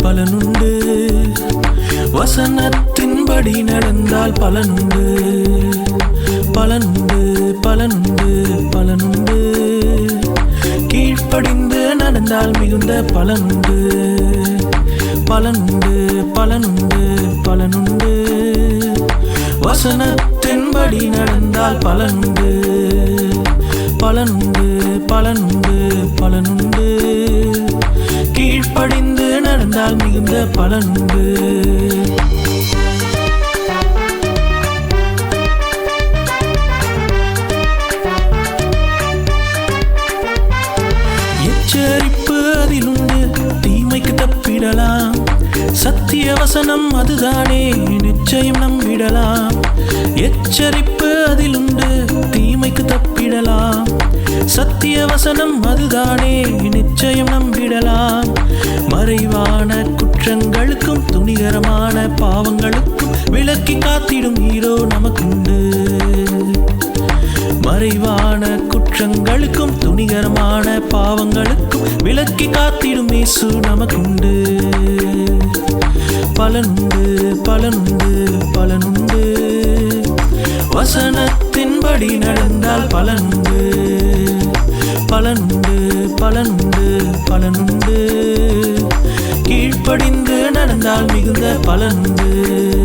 பலனுண்டு. வசனத்தின்படி நடந்தால் பலனுண்டு, பலனுண்டு, பலனுண்டு, பலனுண்டு. கீழ்ப்படிந்து நடந்தால் மிகுந்த பலனுண்டு, பலனுண்டு, பலனுண்டு, பலனுண்டு. வசனத்தின்படி நடந்தால் பலனுண்டு, பலனுண்டு, பலனுண்டு, பலனுண்டு. கீழ்ப்படிந்து நடந்தால் மிகுந்த பலனுண்டு. எச்சரிப்பு அதிலுண்டு, தீமைக்கு தப்பிடலாம். சத்திய வசனம் அதுதானே, நிச்சயம் நம்பிடலாம். எச்சரிப்பு அதிலுண்டு, தீமைக்கு தப்பிடலாம். சத்திய வசனம் அதுதானே, நிச்சயம் நம்பிடலாம். மறைவான குற்றங்களுக்கும் துணிகரமான பாவங்களுக்கும் விலக்கி காத்திடும் ஹீரோ நமக்குண்டு. மறைவான குற்றங்களுக்கும் துணிகரமான பாவங்களுக்கும் விலக்கி காத்திடும் இயேசு நமக்குண்டு. பலனுண்டு, பலனுண்டு, பலனுண்டு. வசனத்தின்படி நடந்தால் பலனுண்டு, பலனுண்டு, பலனுண்டு, பலனுண்டு. கீழ்ப்படிந்து நடந்தால் மிகுந்த பலனுண்டு.